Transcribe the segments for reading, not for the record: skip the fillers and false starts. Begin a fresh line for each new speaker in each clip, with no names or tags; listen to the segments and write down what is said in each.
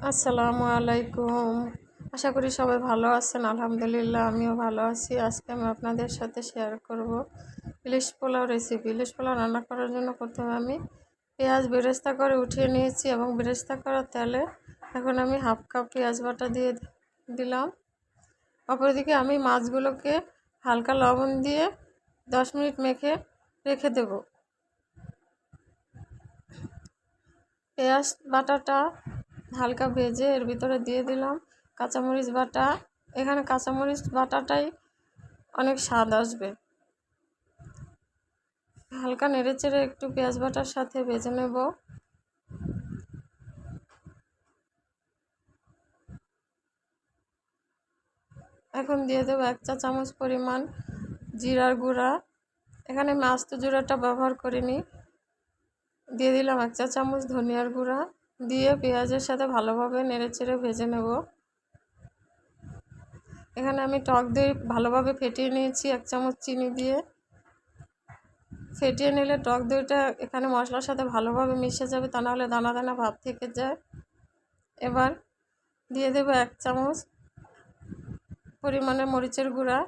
আসসালামু আলাইকুম। আশা করি সবাই ভালো আছেন। আলহামদুলিল্লাহ আমিও ভালো আছি। আজকে আমি আপনাদের সাথে শেয়ার করব ইলিশ পোলাও রেসিপি। ইলিশ পোলাও রান্না করার জন্য প্রথমে আমি পেঁয়াজ বেরেস্তা করে উঠিয়ে নিয়েছি এবং বেরেস্তা করা তেলে এখন আমি হাফ কাপ পেঁয়াজ বাটা দিয়ে দিলাম। অপরদিকে আমি মাছগুলোকে হালকা লবণ দিয়ে 10 মিনিট মেখে রেখে দেব। পেঁয়াজ বাটাটা হালকা ভেজে এর ভিতরে দিয়ে দিলাম কাঁচামরিচ বাটা। এখানে কাঁচামরিচ বাটাটাই অনেক স্বাদ আসবে। হালকা নেড়েচেড়ে একটু পেঁয়াজ বাটার সাথে ভেজে নেব। এখন দিয়ে দেবো 1 চা চামচ পরিমাণ জিরার গুঁড়া। এখানে আমি আস্ত জিরাটা ব্যবহার করিনি। দিয়ে দিলাম 1 চা চামচ ধনিয়ার গুঁড়া। দিয়ে পেঁয়াজের সাথে ভালোভাবে নেড়েচেড়ে ভেজে নেব। এখানে আমি টক দই ভালোভাবে ফেটিয়ে নিয়েছি 1 চামচ চিনি দিয়ে। ফেটিয়ে নিলে টক দইটা এখানে মশলার সাথে ভালোভাবে মিশে যাবে, তা নাহলে দানা দানা ভাব থেকে যায়। এবার দিয়ে দেবো 1 চামচ পরিমাণে মরিচের গুঁড়া।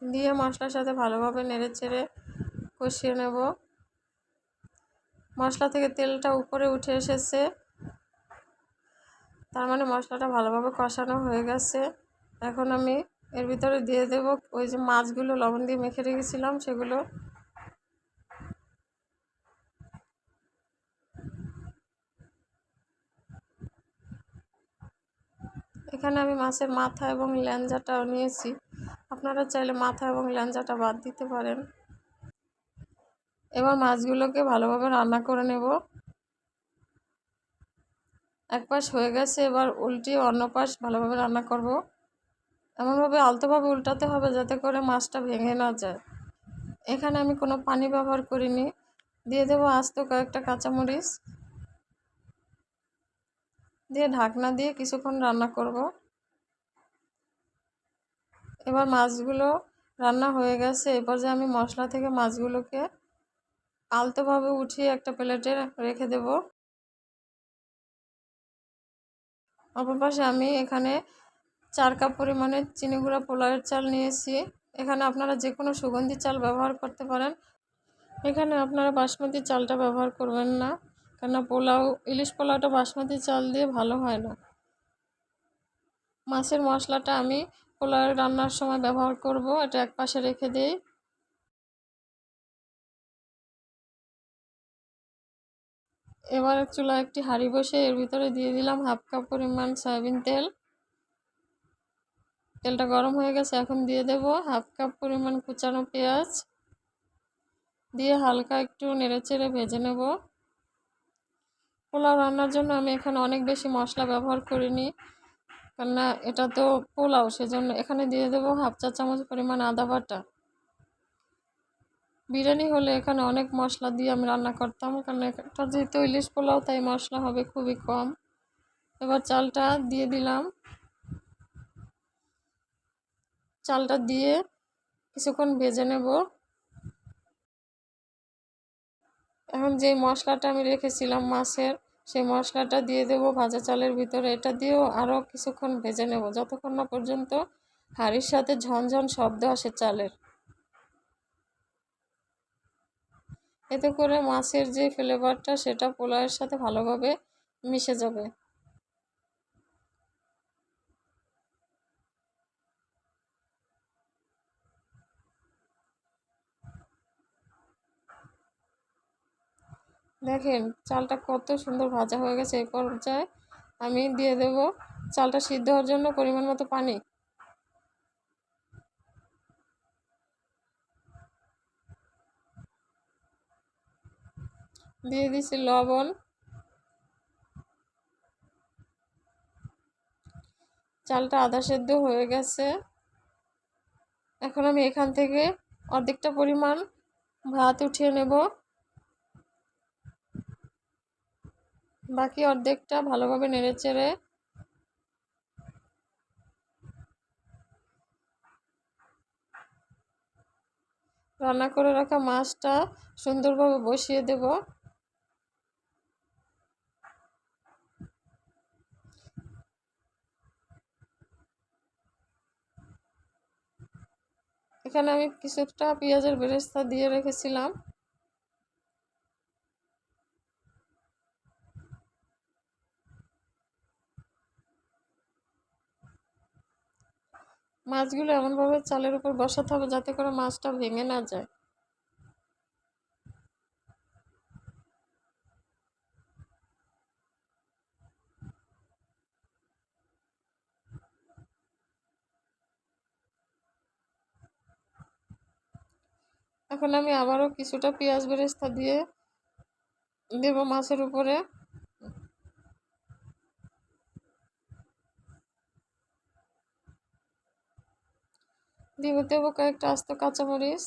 দিয়ে মশলার সাথে ভালোভাবে নেড়েচেড়ে কষিয়ে নেব। মশলা থেকে তেলটা উপরে উঠে এসেছে, তার মানে মশলাটা ভালোভাবে কষানো হয়ে গেছে। এখন আমি এর ভিতরে দিয়ে দেব ওই যে মাছগুলো লবণ দিয়ে মেখে রেখেছিলাম সেগুলো। এখানে আমি মাছের মাথা এবং ল্যাঞ্জাটাও নিয়েছি, আপনারা চাইলে মাথা এবং ল্যাঞ্জাটা বাদ দিতে পারেন। এবার মাছগুলোকে ভালোভাবে রান্না করে নেব। এক পাশ হয়ে গেছে, এবার উল্টিয়ে অন্য পাশ ভালোভাবে রান্না করব। এমনভাবে আলতোভাবে উল্টাতে হবে যাতে করে মাছটা ভেঙে না যায়। এখানে আমি কোনো পানি ব্যবহার করিনি। দিয়ে দেবো আস্ত কয়েকটা কাঁচামরিচ। দিয়ে ঢাকনা দিয়ে কিছুক্ষণ রান্না করব। এবার মাছগুলো রান্না হয়ে গেছে। এরপর যে আমি মশলা থেকে মাছগুলোকে আলতোভাবে উঠিয়ে একটা প্লেটে রেখে দেব। অপর পাশে আমি এখানে 4 কাপ পরিমাণে চিনি গুঁড়া পোলাওয়ের চাল নিয়েছি। এখানে আপনারা যে কোনো সুগন্ধি চাল ব্যবহার করতে পারেন। এখানে আপনারা বাসমতি চালটা ব্যবহার করবেন না, কেননা ইলিশ পোলাওটা বাসমতি চাল দিয়ে ভালো হয় না। মাছের মশলাটা আমি পোলাও রান্নার সময় ব্যবহার করব, এটা এক পাশে রেখে দিই। এবার চুলায় একটি হাঁড়ি বসে এর ভিতরে দিয়ে দিলাম হাফ কাপ পরিমাণ সয়াবিন তেল। তেলটা গরম হয়ে গেছে, এখন দিয়ে দেব হাফ কাপ পরিমাণ কুচানো পেঁয়াজ। দিয়ে হালকা একটু নেড়েচেড়ে ভেজে নেব। পোলাও রান্নার জন্য আমি এখানে অনেক বেশি মশলা ব্যবহার করিনি, কেননা এটা তো পোলাও, সেজন্য এখানে দিয়ে দেবো হাফ চা চামচ পরিমাণ আদা বাটা। বিরিয়ানি হলে এখানে অনেক মশলা দিয়ে আমি রান্না করতাম, কারণ এটা যেহেতু ইলিশ পোলাও তাই মশলা হবে খুবই কম। এবার চালটা দিয়ে দিলাম। চালটা দিয়ে কিছুক্ষণ ভেজে নেব। এখন যে মশলাটা আমি রেখেছিলাম মাছের, সেই মশলাটা দিয়ে দেব ভাজা চালের ভিতরে। এটা দিয়েও আরও কিছুক্ষণ ভেজে নেব, যতক্ষণ না পর্যন্ত হাঁড়ির সাথে ঝনঝন শব্দ আসে চালের। এতে করে মাছের যে ফ্লেভারটা সেটা পোলাওয়ের সাথে ভালোভাবে মিশে যাবে। দেখেন চালটা কত সুন্দর ভাজা হয়ে গেছে। এই পর্যায়ে আমি দিয়ে দেব চালটা সিদ্ধ হওয়ার জন্য পরিমাণ মতো পানি। দিয়ে দিচ্ছি লবণ। চালটা আধা সেদ্ধ হয়ে গেছে। এখন আমি এখান থেকে অর্ধেকটা পরিমাণ ভাত উঠিয়ে নেব। বাকি অর্ধেকটা ভালোভাবে নেড়েচেড়ে রান্না করে রাখা মাছটা সুন্দরভাবে বসিয়ে দেব। এখানে আমি কিছুটা পেঁয়াজের বেরেস্তা দিয়ে রেখেছিলাম। মাছগুলো এমনভাবে চালের উপর বসাতে হবে যাতে করে মাছটা ভেঙে না যায়। এখন আমি আবারও কিছুটা পেঁয়াজ বেরেস্তা দিয়ে দেব মাছের উপরে। দেব কয়েকটা আস্ত কাঁচামরিচ।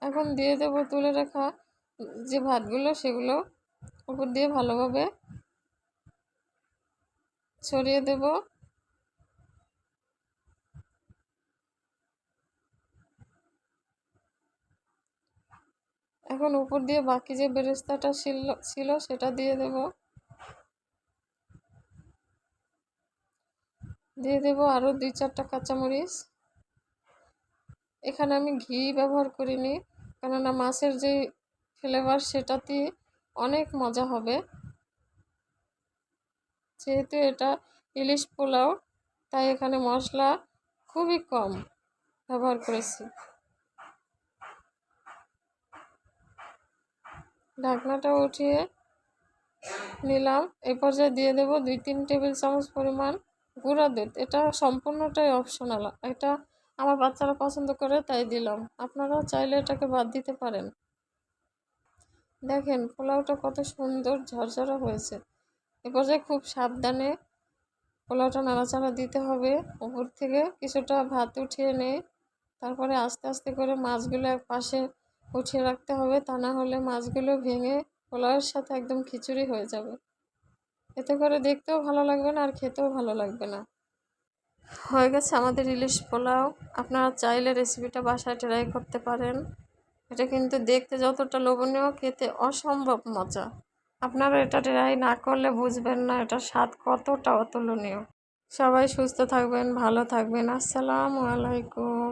এখন দিয়ে দেব তুলে রাখা যে ভাতগুলো, সেগুলো উপর দিয়ে ভালোভাবে ছড়িয়ে দেব। এখন উপর দিয়ে বাকি যে বেরেস্তাটা ছিল সেটা দিয়ে দেব। দিয়ে দেব আরও 2-4টা কাঁচামরিচ। এখানে আমি ঘি ব্যবহার করিনি, কেননা মাছের যে ফ্লেভার সেটাতে অনেক মজা হবে। যেহেতু এটা ইলিশ পোলাও, তাই এখানে মশলা খুবই কম ব্যবহার করেছি। ঢাকনাটা উঠিয়ে নিলাম। এই পর্যায়ে দিয়ে দেব 2-3 টেবিল চামচ পরিমাণ গুঁড়া দুধ। এটা সম্পূর্ণটাই অপশনাল, এটা আমার বাচ্চারা পছন্দ করে তাই দিলাম, আপনারা চাইলে এটাকে বাদ দিতে পারেন। দেখেন পোলাওটা কত সুন্দর ঝরঝরা হয়েছে। এ পর্যায়ে খুব সাবধানে পোলাওটা নাড়াচাড়া দিতে হবে। উপর থেকে কিছুটা ভাত উঠিয়ে নিয়ে তারপরে আস্তে আস্তে করে মাছগুলো এক পাশে উঠিয়ে রাখতে হবে, তা না হলে মাছগুলো ভেঙে পোলাওয়ের সাথে একদম খিচুড়ি হয়ে যাবে। এতে করে দেখতেও ভালো লাগবে না আর খেতেও ভালো লাগবে না। হয়ে গেছে আমাদের ইলিশ পোলাও। আপনারা চাইলে রেসিপিটা বাসায় ট্রাই করতে পারেন। এটা কিন্তু দেখতে যতটা লোভনীয়, খেতে অসম্ভব মজা। আপনারা এটা ট্রাই না করলে বুঝবেন না এটার স্বাদ কতটা অতুলনীয়। সবাই সুস্থ থাকবেন, ভালো থাকবেন। আসসালামু আলাইকুম।